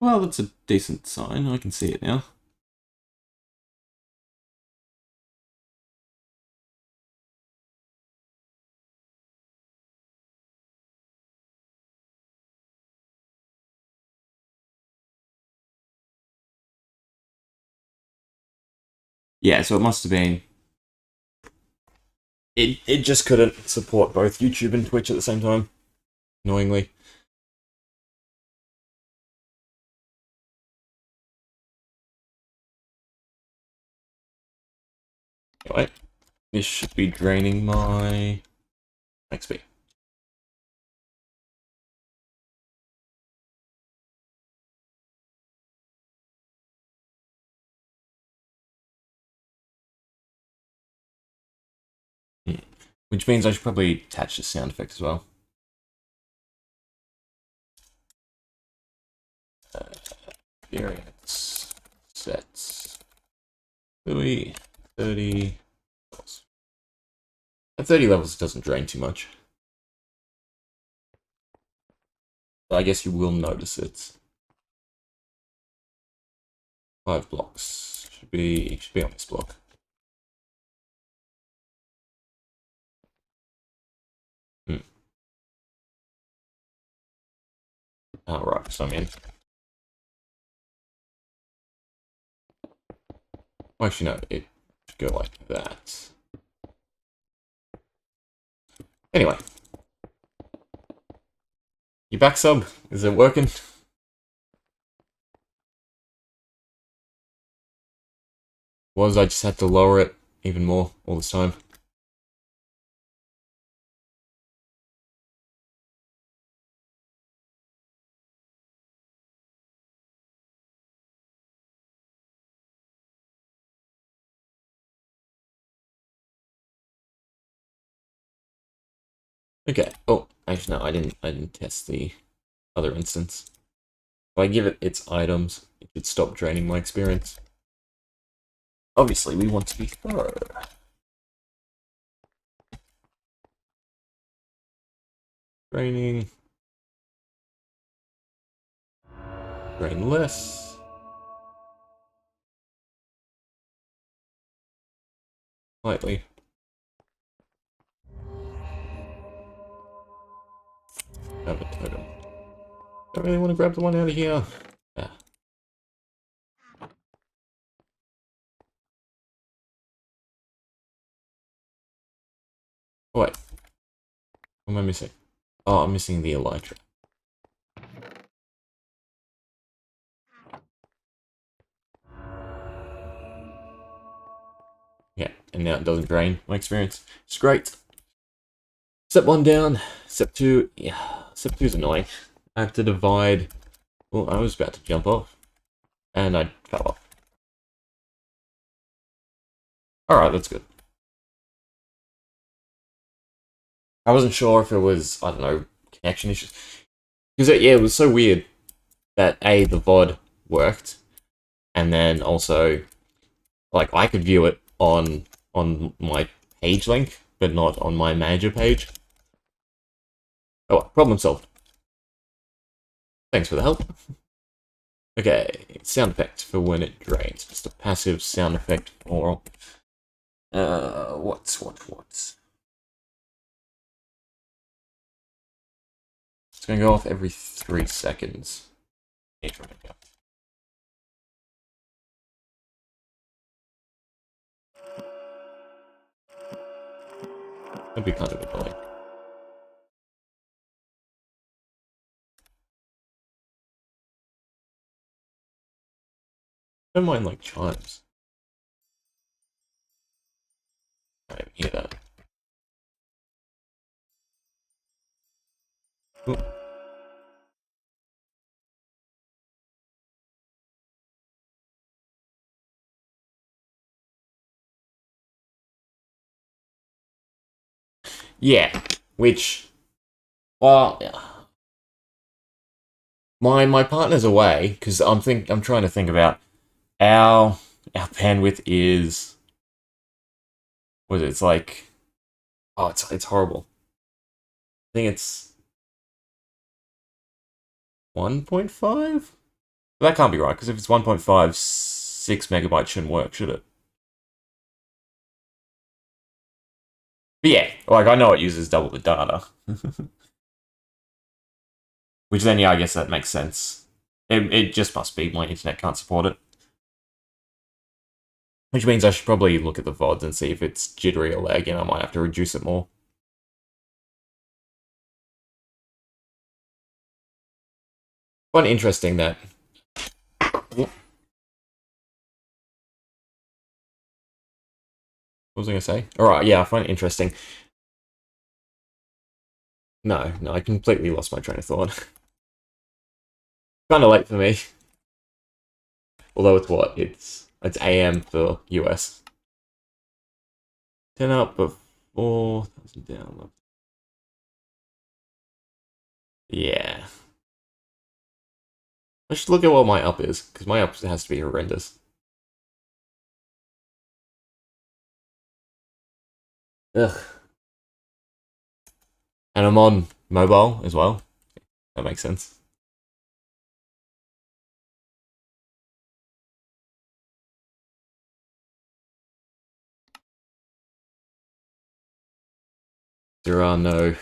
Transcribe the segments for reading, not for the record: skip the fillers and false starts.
Well, that's a decent sign. I can see it now. Yeah, so it must have been. It just couldn't support both YouTube and Twitch at the same time, annoyingly. Anyway, this should be draining my XP. Which means I should probably attach the sound effect as well. Variance sets. Kllooooyy 30 levels. At 30 levels, it doesn't drain too much. But I guess you will notice it. 5 blocks. Should be on this block. Alright, so I'm in. Well, actually, no, it should go like that. Anyway. You back, sub? Is it working? I just had to lower it even more all this time. Okay. Oh, actually no, I didn't test the other instance. If I give it its items, it should stop draining my experience. Obviously, we want to be thorough. Draining. Drain less. Slightly. Have a totem. Don't really want to grab the one out of here. Yeah. Oh, wait. What am I missing? Oh, I'm missing the elytra. Yeah, and now it doesn't drain my experience. It's great. Step 1 down. Step 2, yeah. Step 2 is annoying. I have to divide. Well, I was about to jump off. And I fell off. Alright, that's good. I wasn't sure if it was, I don't know, connection issues. Because, yeah, it was so weird that, A, the VOD worked, and then also, like, I could view it on my page link, but not on my manager page. Oh, well, problem solved. Thanks for the help. Okay, sound effect for when it drains. Just a passive sound effect for... what's... It's gonna go off every 3 seconds. That'd be kind of annoying. I don't mind, like, chimes. I didn't hear that. Ooh. Yeah, which... Well, my partner's away, because I'm trying to think about our bandwidth is... What is it? It's like... Oh, it's horrible. I think it's 1.5? That can't be right, because if it's 1.5, 6 megabytes shouldn't work, should it? But yeah, like, I know it uses double the data. Which then, yeah, I guess that makes sense. It just must be my internet can't support it. Which means I should probably look at the VODs and see if it's jittery or laggy, and I might have to reduce it more. Quite interesting that... What was I going to say? Alright, yeah, I find it interesting. No, I completely lost my train of thought. Kind of late for me. Although it's what? It's AM for US. 10 up, but 4,000 down. Yeah. I should look at what my up is, because my up has to be horrendous. Ugh. And I'm on mobile as well. That makes sense. There are no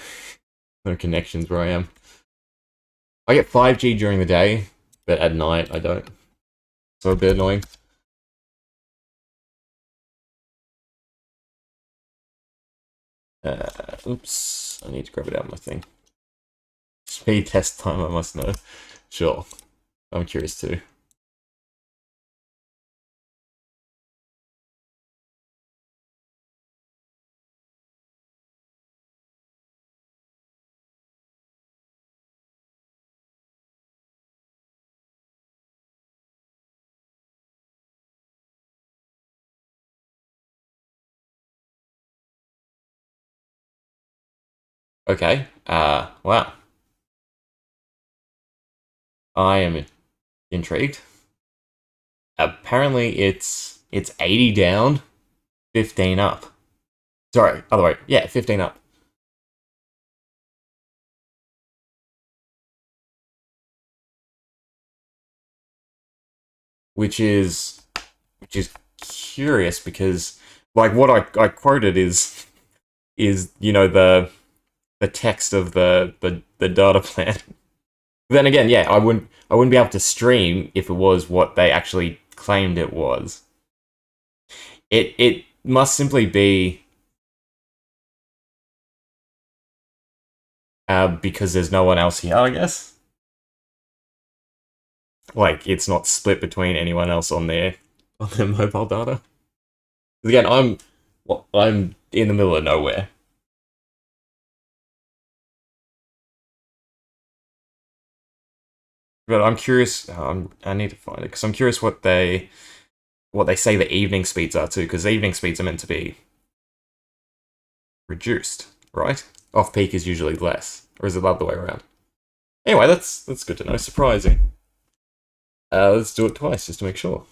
connections where I am. I get 5G during the day, but at night I don't. So a bit annoying. Oops, I need to grab it out of my thing. Speed test time, I must know. Sure, I'm curious too. Okay, wow. I am intrigued. Apparently it's 80 down, 15 up. Sorry, other way. Yeah, 15 up. Which is curious because like what I quoted is the text of the data plan. Then again, yeah, I wouldn't be able to stream if it was what they actually claimed it was. It must simply be because there's no one else here, I guess. Like it's not split between anyone else on their mobile data. Again, I'm in the middle of nowhere. But I'm curious. I need to find it because I'm curious what they say the evening speeds are too. Because the evening speeds are meant to be reduced, right? Off peak is usually less, or is it the other way around? Anyway, that's good to know. Surprising. Let's do it twice just to make sure.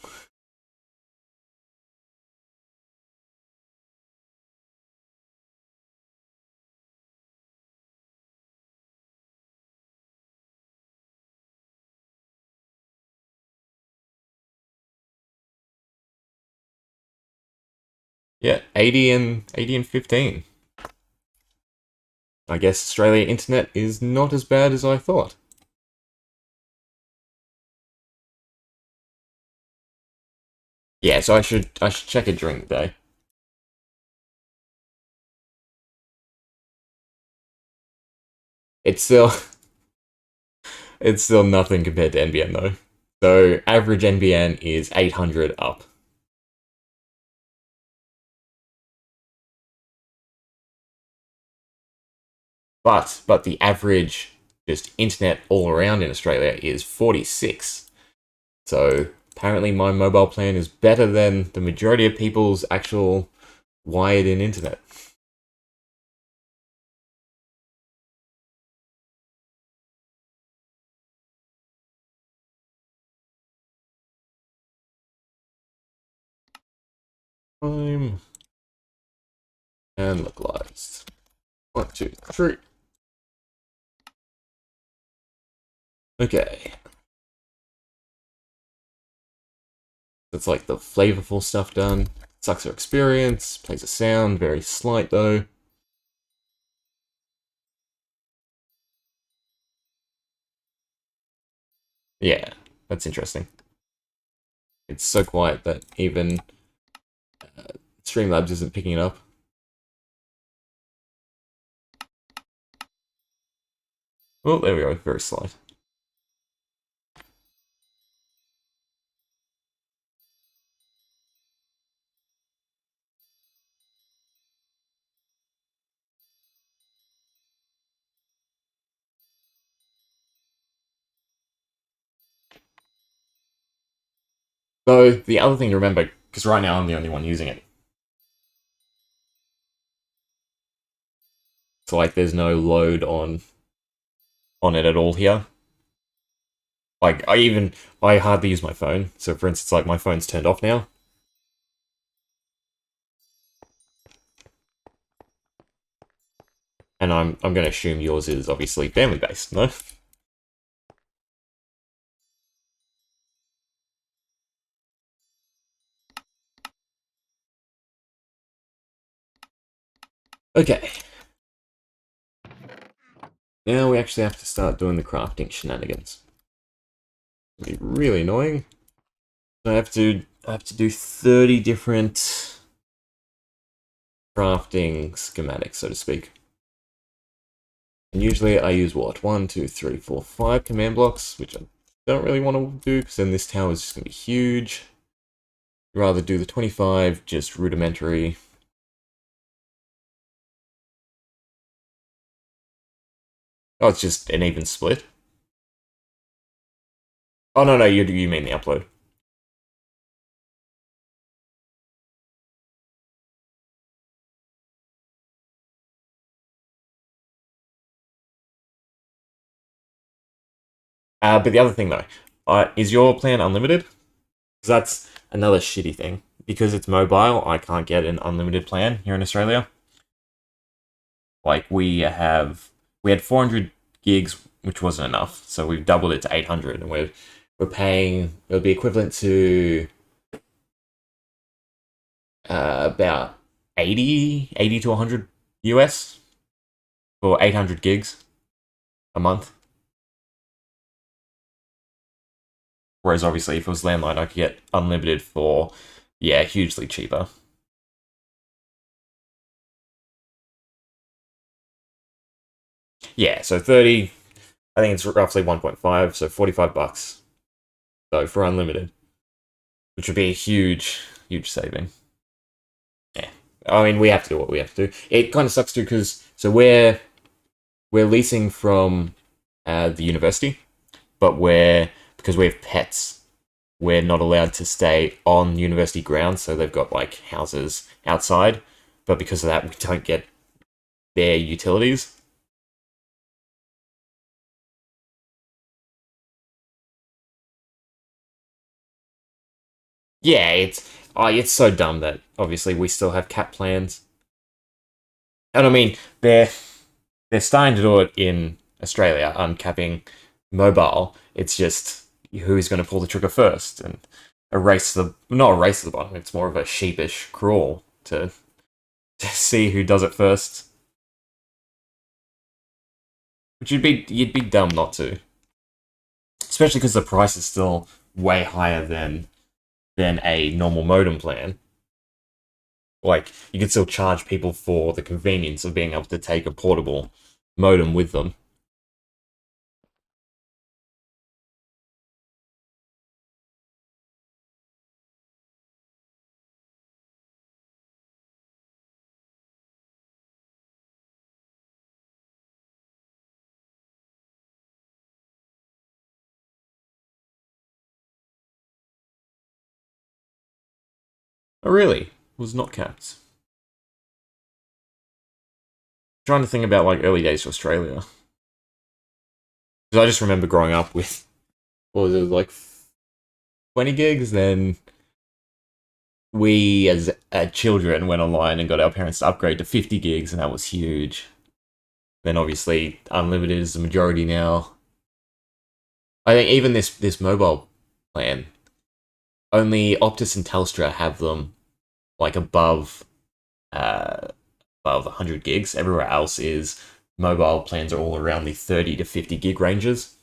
Yeah, 80 and 15. I guess Australia internet is not as bad as I thought. Yeah, so I should check it during the day. It's still it's still nothing compared to NBN though. So average NBN is 800 up. But the average just internet all around in Australia is 46. So apparently my mobile plan is better than the majority of people's actual wired in internet. Time and localized. One, two, three. Okay. That's like the flavorful stuff done. Sucks your experience, plays a sound, very slight though. Yeah, that's interesting. It's so quiet that even Streamlabs isn't picking it up. Oh, there we go, very slight. So the other thing to remember, because right now I'm the only one using it, so like there's no load on it at all here. Like I hardly use my phone. So for instance, like my phone's turned off now. And I'm gonna assume yours is obviously family based, no? Okay. Now we actually have to start doing the crafting shenanigans. It'll be really annoying. I have to do 30 different crafting schematics, so to speak. And usually I use what? 1, 2, 3, 4, 5 command blocks, which I don't really want to do because then this tower is just going to be huge. I'd rather do the 25, just rudimentary. Oh, it's just an even split. Oh, no, you mean the upload. But the other thing though, is your plan unlimited? Because that's another shitty thing. Because it's mobile, I can't get an unlimited plan here in Australia. Like we had 400 gigs, which wasn't enough, so we've doubled it to 800, and we're paying. It would be equivalent to about 80 to 100 US for 800 gigs a month. Whereas obviously, if it was landline, I could get unlimited for yeah, hugely cheaper. Yeah, so 30. I think it's roughly 1.5, so 45 bucks. So for unlimited, which would be a huge saving. Yeah, I mean we have to do what we have to do. It kind of sucks too because so we're leasing from the university, but we're because we have pets, we're not allowed to stay on university grounds. So they've got like houses outside, but because of that, we don't get their utilities. Yeah, it's so dumb that obviously we still have cat plans, and I mean they're starting to do it in Australia, uncapping mobile. It's just who's going to pull the trigger first and erase the not erase the bottom. It's more of a sheepish crawl to see who does it first. Which you'd be dumb not to. Especially because the price is still way higher than a normal modem plan. Like, you could still charge people for the convenience of being able to take a portable modem with them. Oh, really? Was not capped. Trying to think about like early days to Australia. Because I just remember growing up with, what was it, like 20 gigs, then we as children went online and got our parents to upgrade to 50 gigs, and that was huge. Then obviously unlimited is the majority now. I think even this mobile plan, only Optus and Telstra have them like above 100 gigs. Everywhere else is mobile plans are all around the 30 to 50 gig ranges,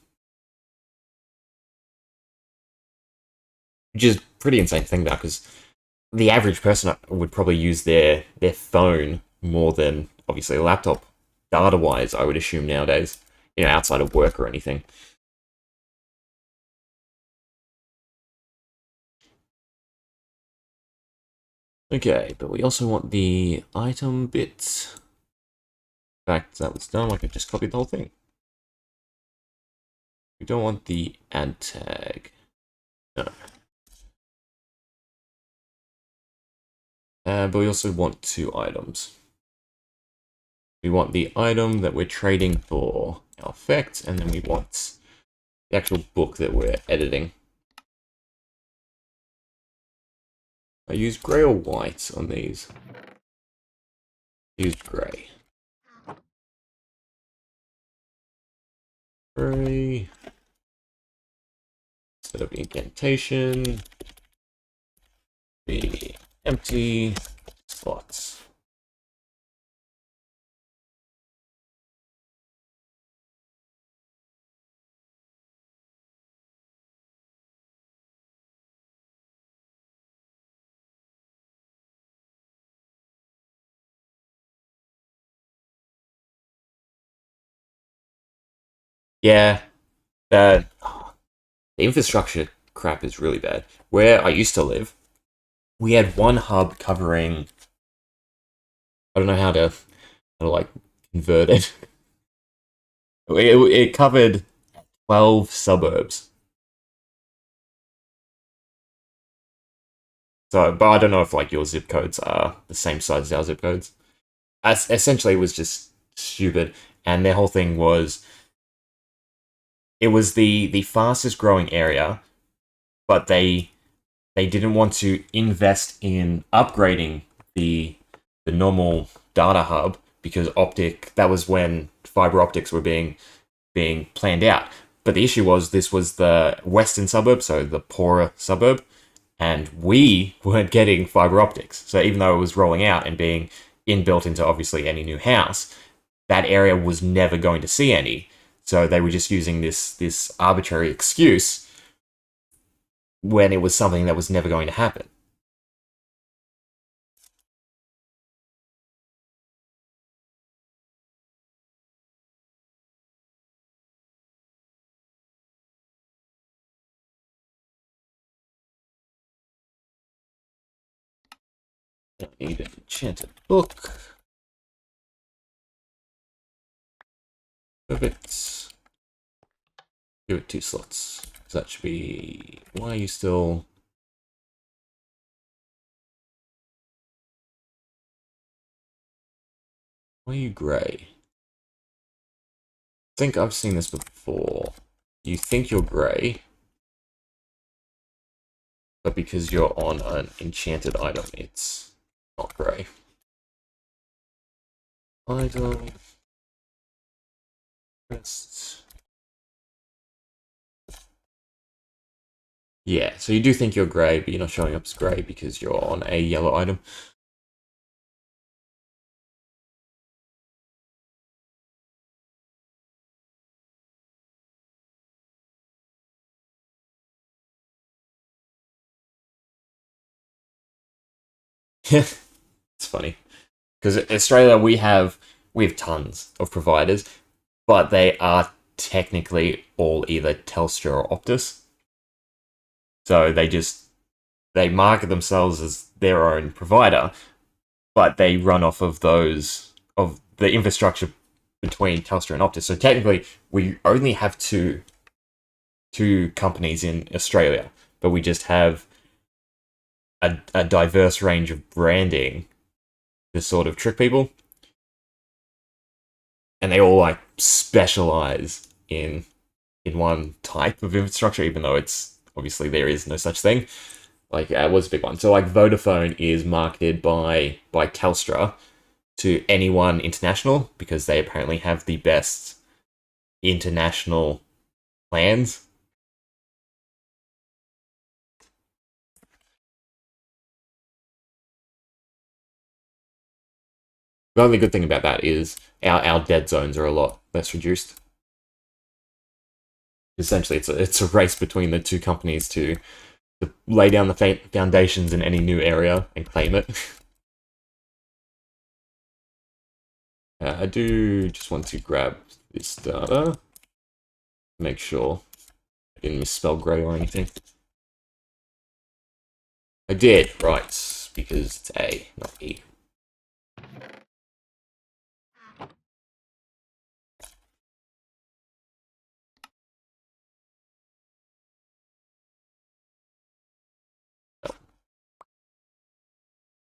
which is pretty insane to think about because the average person would probably use their phone more than obviously a laptop, data wise. I would assume nowadays, outside of work or anything. Okay, but we also want the item bit. In fact, that was done. I could just copy the whole thing. We don't want the add tag. No. But we also want two items. We want the item that we're trading for our effect, and then we want the actual book that we're editing. I use grey or white on these. Use grey. Grey. Set up incantation. The empty slots. Yeah, the infrastructure crap is really bad. Where I used to live, we had one hub covering. I don't know how to like convert it. It covered 12 suburbs. So, but I don't know if like your zip codes are the same size as our zip codes. Essentially, it was just stupid, and their whole thing was it was the fastest growing area, but they didn't want to invest in upgrading the normal data hub because that was when fiber optics were being planned out. But the issue was this was the western suburb, so the poorer suburb, and we weren't getting fiber optics. So even though it was rolling out and being inbuilt into obviously any new house, that area was never going to see any. So they were just using this arbitrary excuse when it was something that was never going to happen. Don't need an enchanted book. Perfect. Give it 2 slots. So that should be... Why are you still... Why are you grey? I think I've seen this before. You think you're grey, but because you're on an enchanted item, it's not grey. Item... Rest... Yeah, so you do think you're grey, but you're not showing up as grey because you're on a yellow item. It's funny because Australia we have tons of providers, but they are technically all either Telstra or Optus. So they market themselves as their own provider, but they run off of the infrastructure between Telstra and Optus. So technically, we only have two companies in Australia, but we just have a diverse range of branding to sort of trick people, and they all like specialize in one type of infrastructure, even though it's obviously there is no such thing. Like was a big one. So like Vodafone is marketed by Telstra to anyone international because they apparently have the best international plans. The only good thing about that is our dead zones are a lot less reduced. Essentially, it's a race between the two companies to lay down the foundations in any new area and claim it. I do just want to grab this data, make sure I didn't misspell grey or anything. I did, right, because it's A, not E.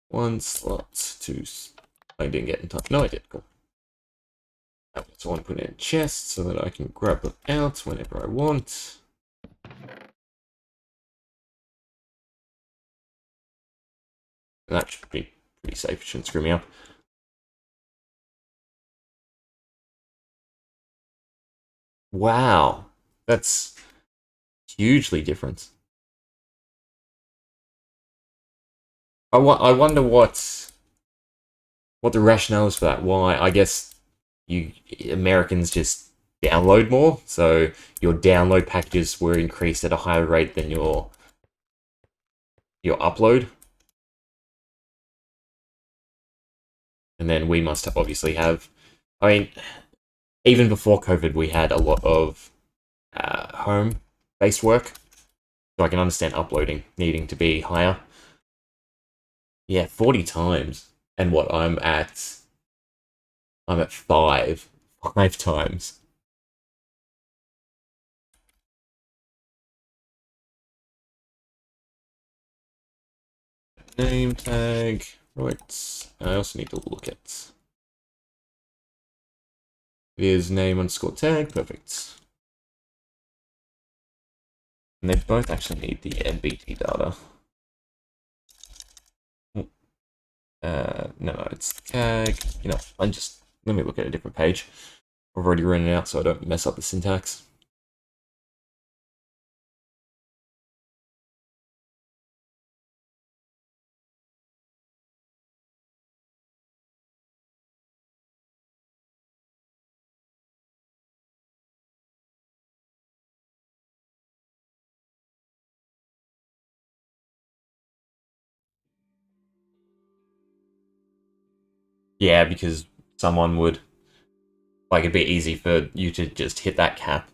One slot, two. I didn't get in time. No, I did. Cool. So I want to put it in chest so that I can grab them out whenever I want. That should be pretty safe. It shouldn't screw me up. Wow, that's hugely different. I wonder what the rationale is for that. Why? I guess you Americans just download more, so your download packages were increased at a higher rate than your upload. And then we must obviously have. I mean, even before COVID, we had a lot of home-based work, so I can understand uploading needing to be higher. Yeah, 40 times. And what I'm at five times. Name tag, right. I also need to look at. It is name underscore tag, perfect. And they both actually need the MBT data. No, it's tag. Let me look at a different page. I've already written it out so I don't mess up the syntax. Yeah, because someone would, like, it'd be easy for you to just hit that cap.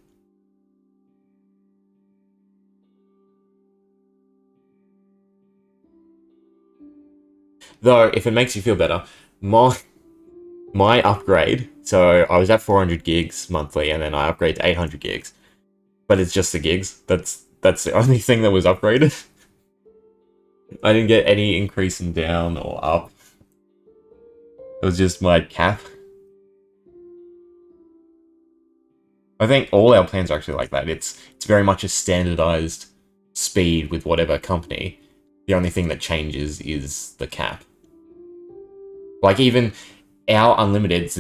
Though, if it makes you feel better, my upgrade, so I was at 400 gigs monthly, and then I upgrade to 800 gigs. But it's just the gigs. That's the only thing that was upgraded. I didn't get any increase in down or up. It was just my cap. I think all our plans are actually like that. It's very much a standardized speed with whatever company. The only thing that changes is the cap. Like even our unlimiteds,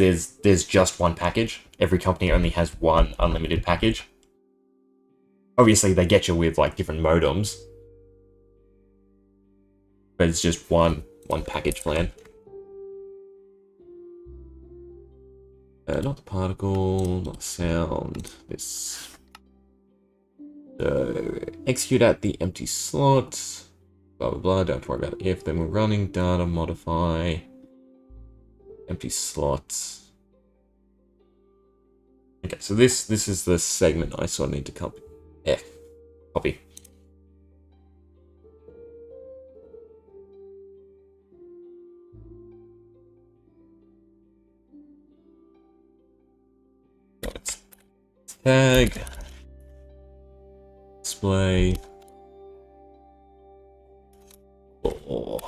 there's just one package. Every company only has one unlimited package. Obviously, they get you with like different modems, but it's just one package plan. Not the particle, not the sound. This. Execute at the empty slot. blah blah blah, don't worry about if, then we're running data modify empty slots. Okay, so this is the segment I sort of need to copy. Yeah, copy. Let's tag display. Oh.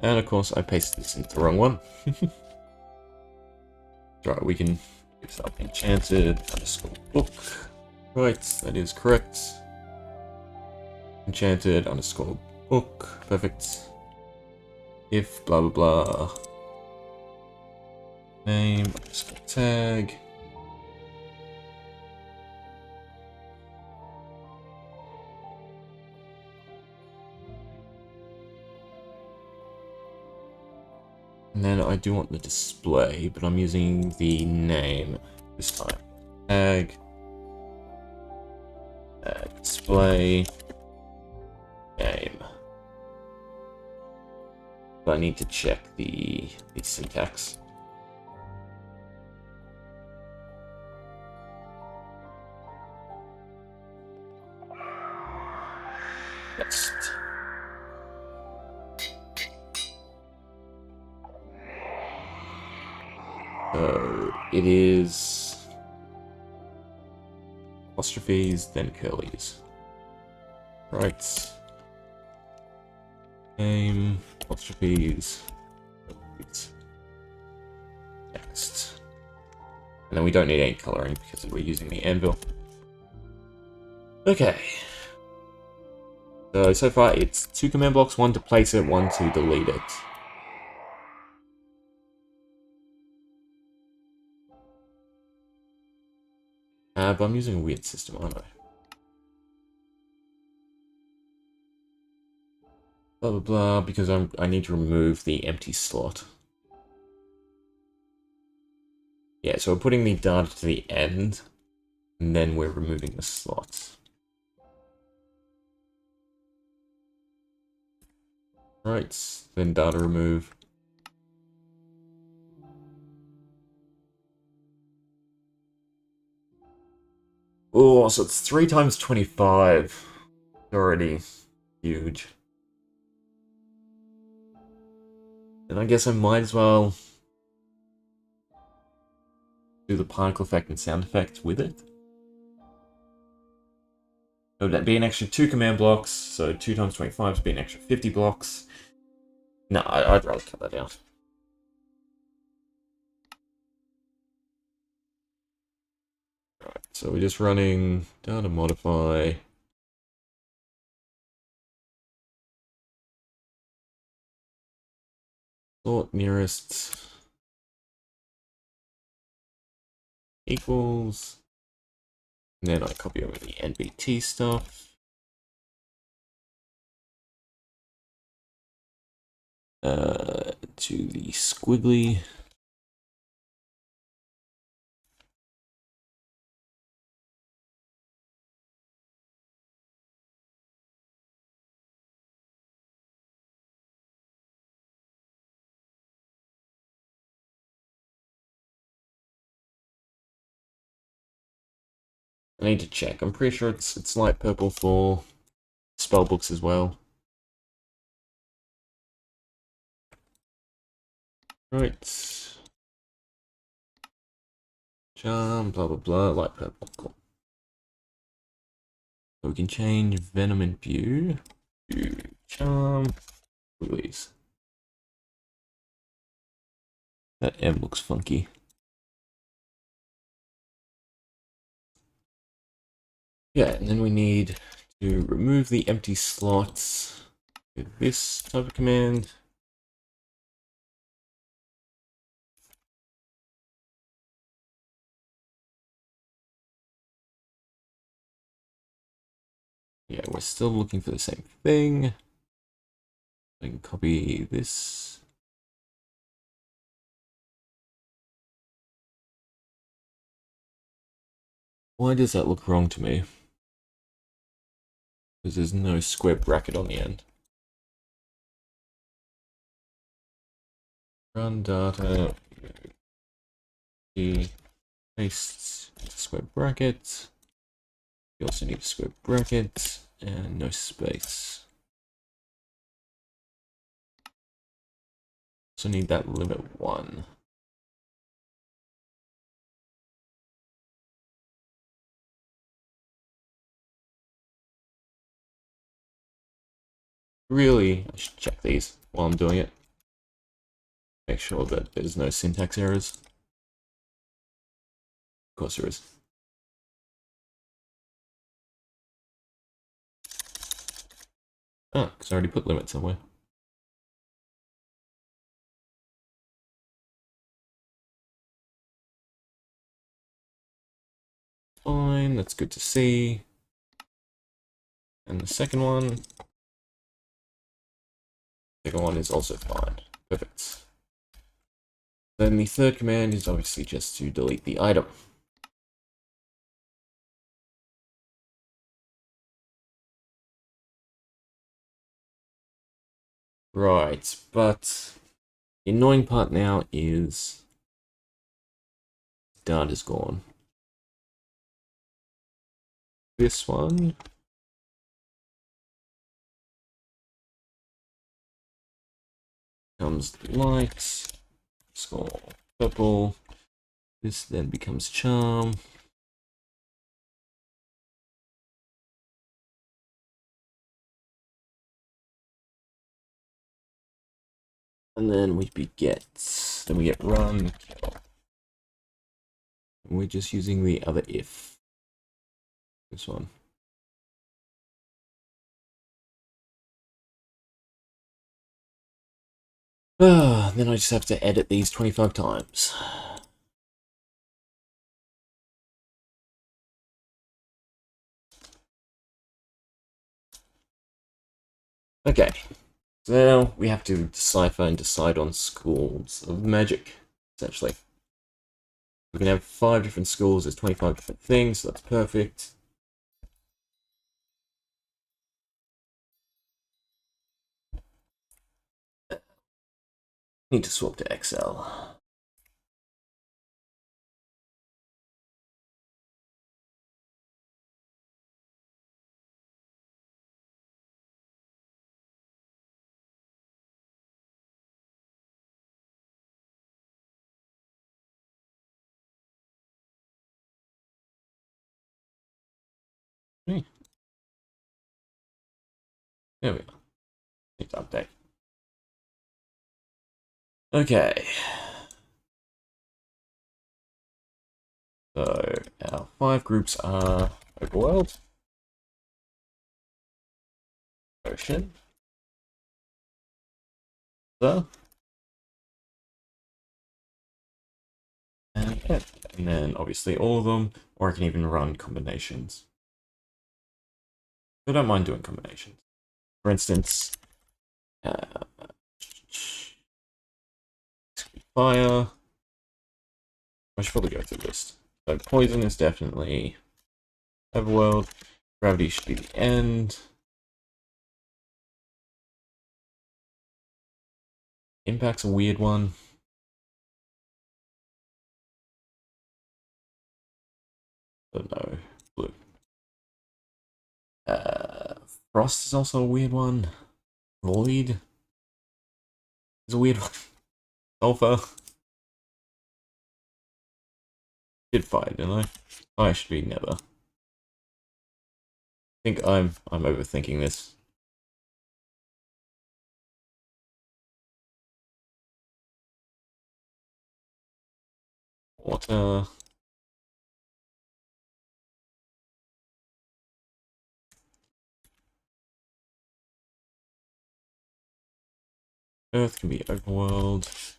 And of course, I pasted this into the wrong one. Right, we can give something enchanted underscore book. Right, that is correct. Enchanted underscore book. Perfect. If blah blah blah. Name underscore tag. And then I do want the display, but I'm using the name this time. Tag. Display. Name. But I need to check the syntax. Next. So it is apostrophes, then curlies. Right. Name, apostrophes, curlies. Next. And then we don't need any coloring because we're using the anvil. Okay. So far it's 2 command blocks, 1 to place it, 1 to delete it. But I'm using a weird system, aren't I? Blah blah blah, because I need to remove the empty slot. Yeah, so we're putting the data to the end, and then we're removing the slots. Right, then data remove. Oh, so it's 3 times 25. Already huge. And I guess I might as well do the particle effect and sound effect with it. So that'd be an extra 2 command blocks, so 2 times 25 would be an extra 50 blocks. No, I'd rather cut that out. Right, so we're just running data modify. Sort nearest equals. And then I copy over the NBT stuff. To the squiggly. I need to check. I'm pretty sure it's light purple for spell books as well. Right. Charm, blah blah blah, light purple. Cool. So we can change Venom and View to Charm. Release. That M looks funky. Yeah, and then we need to remove the empty slots with this type of command. Yeah, we're still looking for the same thing. I can copy this. Why does that look wrong to me? Because there's no square bracket on the end. Run data. Paste square bracket. You also need a square bracket and no space. So need that limit 1. Really, I should check these while I'm doing it. Make sure that there's no syntax errors. Of course there is. Ah, because I already put limit somewhere. Fine, that's good to see. And the second one is also fine. Perfect. Then the third command is obviously just to delete the item. Right, but the annoying part now is data's gone. This one becomes light, score purple. This then becomes charm. And then we get run, kill. And we're just using the other if. This one. Then I just have to edit these 25 times. Okay, so now we have to decipher and decide on schools of magic, essentially. We can have 5 different schools, there's 25 different things, so that's perfect. Need to swap to Excel. There we go. Need to update. Okay. So our 5 groups are Overworld, Ocean, and Earth. And then obviously all of them, or I can even run combinations. I don't mind doing combinations. For instance, fire. I should probably go through the list. So poison is definitely Overworld. Gravity should be the end. Impact's a weird one. But no, blue. Frost is also a weird one. Void is a weird one. Sulfur. Did fire, didn't I? Fire should be Nether. I think I'm overthinking this. Water. Earth can be Overworld.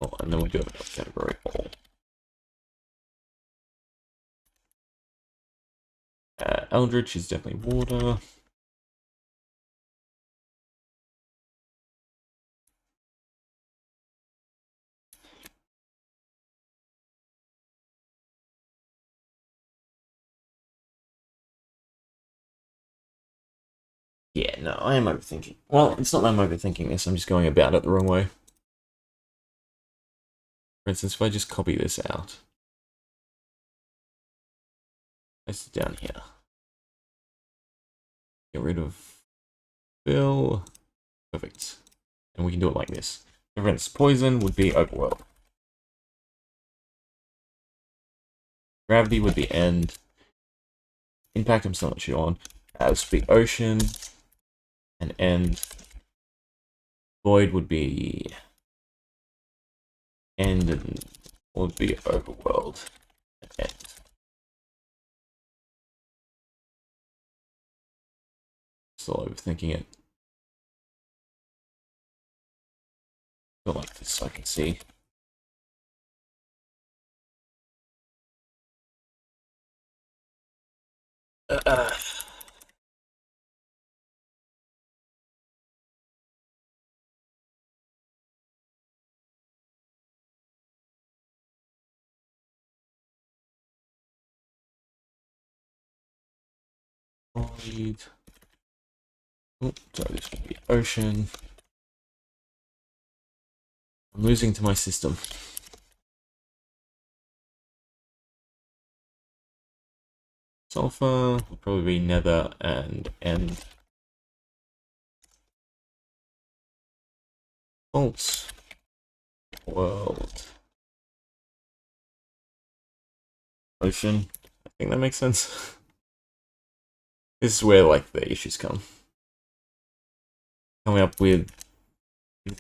Oh, and then we do have another category, all. Eldritch is definitely water. Yeah, no, I am overthinking. Well, it's not that I'm overthinking this, I'm just going about it the wrong way. For instance, if I just copy this out, place it down here. Get rid of Bill. Perfect. And we can do it like this. For instance, poison would be overworld. Gravity would be end. Impact I'm still not sure on. This would be ocean. And end. Void would be end and would be overworld. And end. Still overthinking it. Go like this so I can see. Void. Oh, sorry, this would be ocean. I'm losing to my system. Sulfur will probably be nether and end. Vault. World. Ocean. I think that makes sense. This is where like the issues come. Coming up with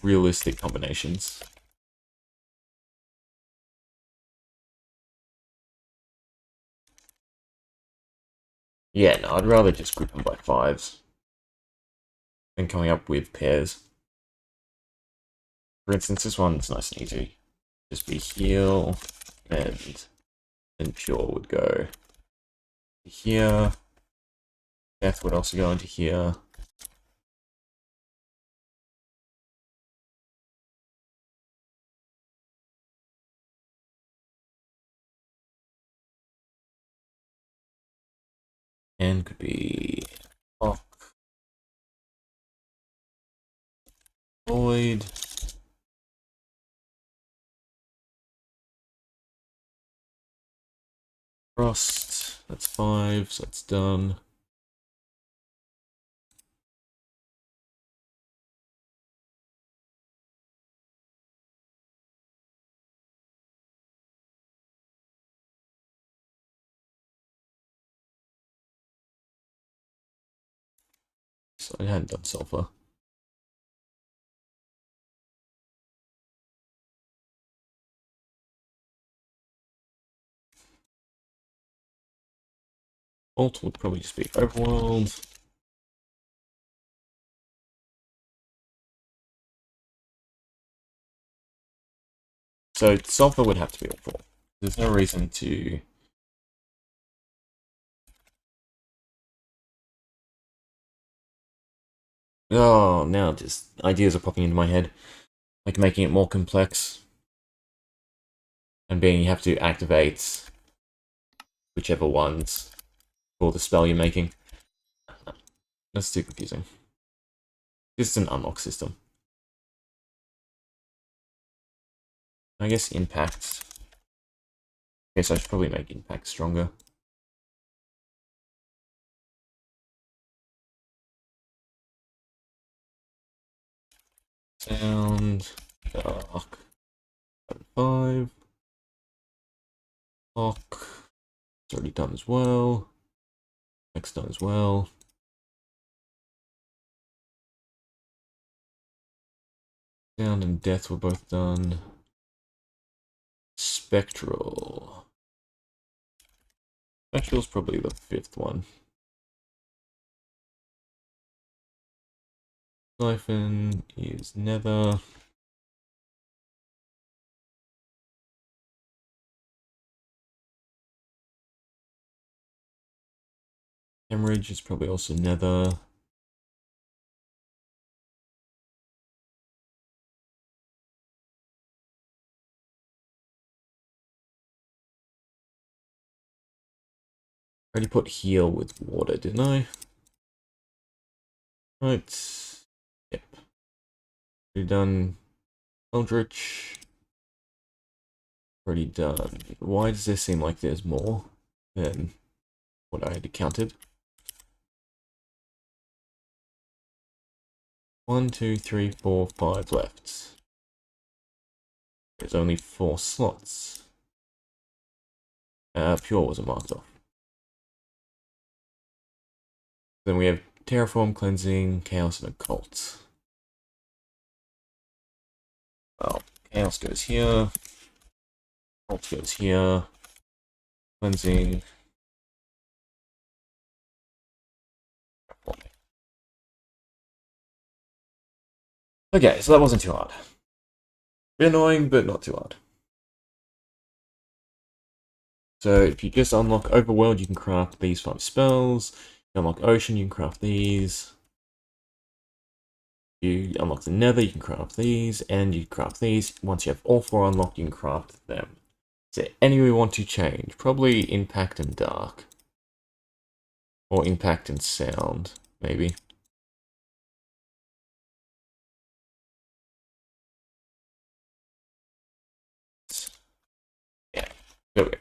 realistic combinations. Yeah, no, I'd rather just group them by fives than coming up with pairs. For instance, this one's nice and easy. Just be heal and pure would go here. Death would also go into here. And could be lock, void, frost. That's 5, so that's done. So I hadn't done sulfur. Alt would probably just be overworld. So sulfur would have to be all 4. There's no reason to... Oh, now just ideas are popping into my head. Like making it more complex. And being you have to activate whichever ones for the spell you're making. That's too confusing. This is an unlock system. I guess impact. Okay, so I should probably make impact stronger. Sound. Dark. 5. Lock. It's already done as well. Next done as well. Sound and death were both done. Spectral. Spectral's probably the 5th one. Siphon is nether. Hemorrhage is probably also nether. I already put heal with water, didn't I? Right. Yep. Already done Eldritch. Already done. Why does this seem like there's more than what I had counted? 1, 2, 3, 4, 5 left. There's only 4 slots. Pure wasn't marked off. Then we have Terraform, Cleansing, Chaos, and Occult. Well, Chaos goes here. Occult goes here. Cleansing. Okay, so that wasn't too hard. Bit annoying, but not too hard. So if you just unlock Overworld, you can craft these 5 spells. You unlock Ocean, you can craft these. You unlock the Nether, you can craft these, and you craft these. Once you have all 4 unlocked, you can craft them. Is there any we want to change? Probably Impact and Dark. Or Impact and Sound, maybe. Yeah, there we go.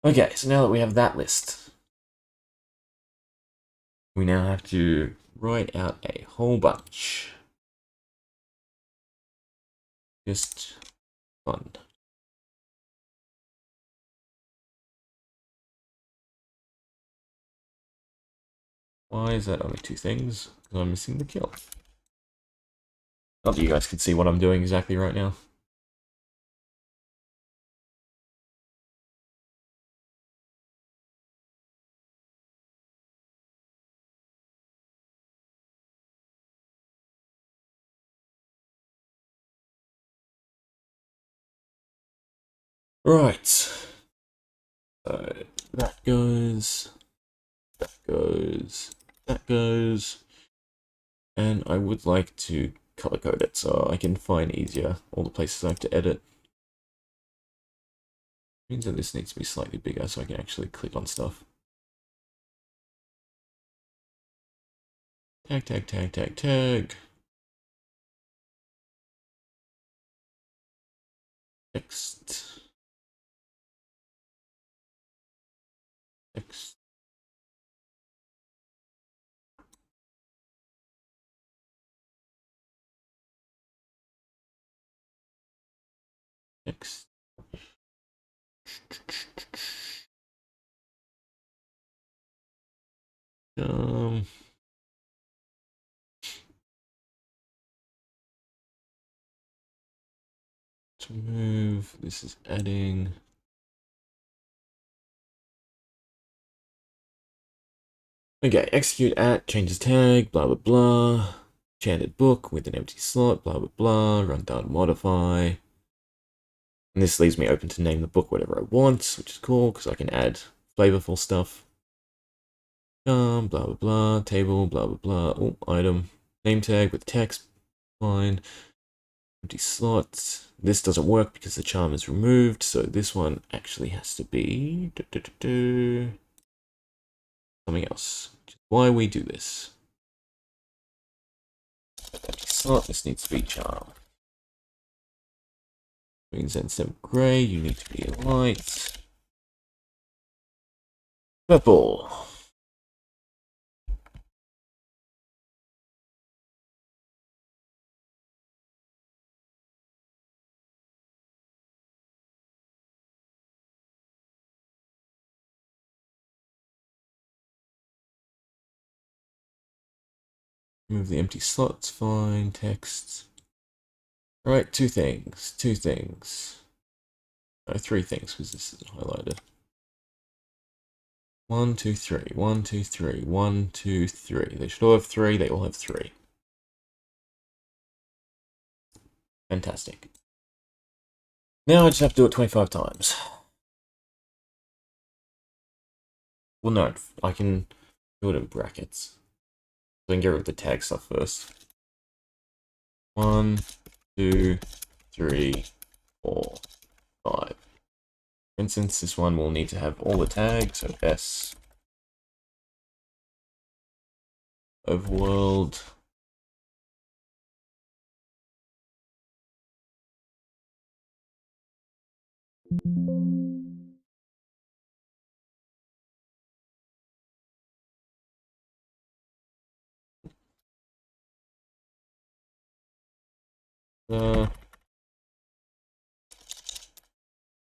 Okay, so now that we have that list, we now have to write out a whole bunch. Just fun. Why is that only 2 things? Because I'm missing the kill. Not that you guys can see what I'm doing exactly right now. Right. So that goes, that goes, that goes. And I would like to color code it so I can find easier all the places I have to edit. Means that this needs to be slightly bigger so I can actually click on stuff. Tag, tag, tag, tag, tag. Text. Text. Text. To move, this is adding. Okay, execute at, changes tag, blah blah blah. Enchanted book with an empty slot, blah blah blah. Run down modify. And this leaves me open to name the book whatever I want, which is cool because I can add flavorful stuff. Blah blah blah, table, blah blah blah. Oh, item, name tag with text, fine. Empty slots. This doesn't work because the charm is removed, so this one actually has to be something else. Which is why we do this. Empty slot. This needs to be charm. Means instead of grey, you need to be light. Purple. Remove the empty slots, fine, text. Alright, 2 things, 2 things. No, 3 things, because this isn't highlighted. 1, 2, 3, 1, 2, 3, 1, 2, 3. They should all have 3, they all have 3. Fantastic. Now I just have to do it 25 times. Well, no, I can do it in brackets. So I can get rid of the tag stuff first. 1, 2, 3, 4, 5. For instance, this one will need to have all the tags, so S overworld.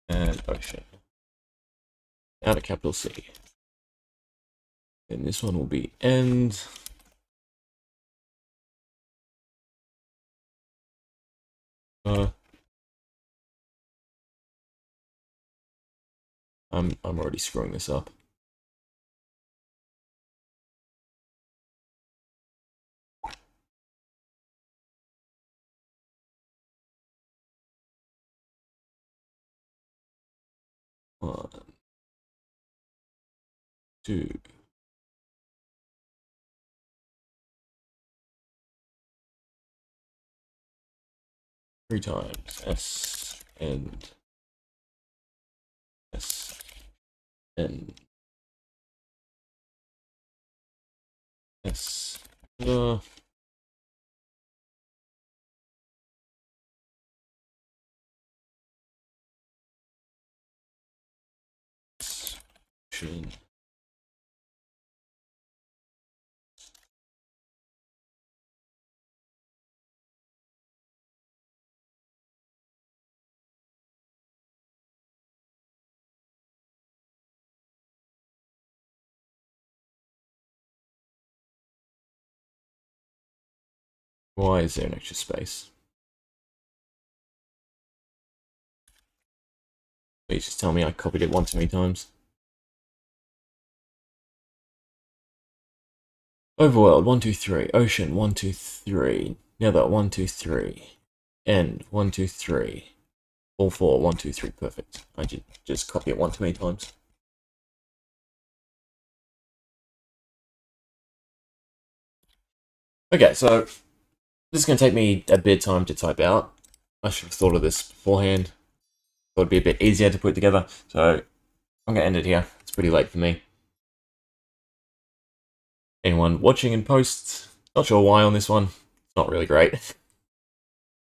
And ocean. Out of capital C. And this one will be end. I'm already screwing this up. One, two. Three times. S and S and S. Ocean. Why is there an extra space? Please just tell me I copied it one too many times. Overworld, 1, 2, 3. Ocean, 1, 2, 3. Nether, 1, 2, 3. End, 1, 2, 3. All 4, 1, 2, 3. Perfect. I did just copy it one too many times. Okay, so this is going to take me a bit of time to type out. I should have thought of this beforehand. Thought it'd be a bit easier to put together. So I'm going to end it here. It's pretty late for me. Anyone watching in post, not sure why on this one. It's not really great.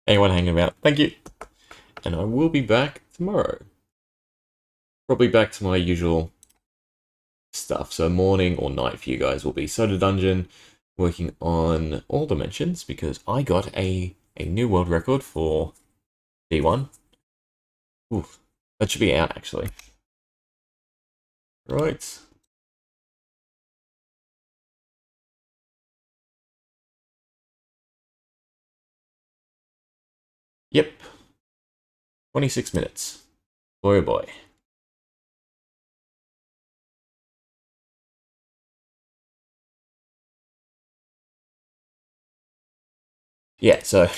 Anyone hanging out, thank you. And I will be back tomorrow. Probably back to my usual stuff. So morning or night for you guys will be Soda Dungeon, working on all dimensions because I got a new world record for D1. Ooh, that should be out actually. Right. Yep. 26 minutes. Boy oh boy. Yeah, so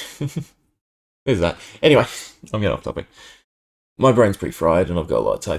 there's that. Anyway, I'm getting off topic. My brain's pretty fried and I've got a lot of typing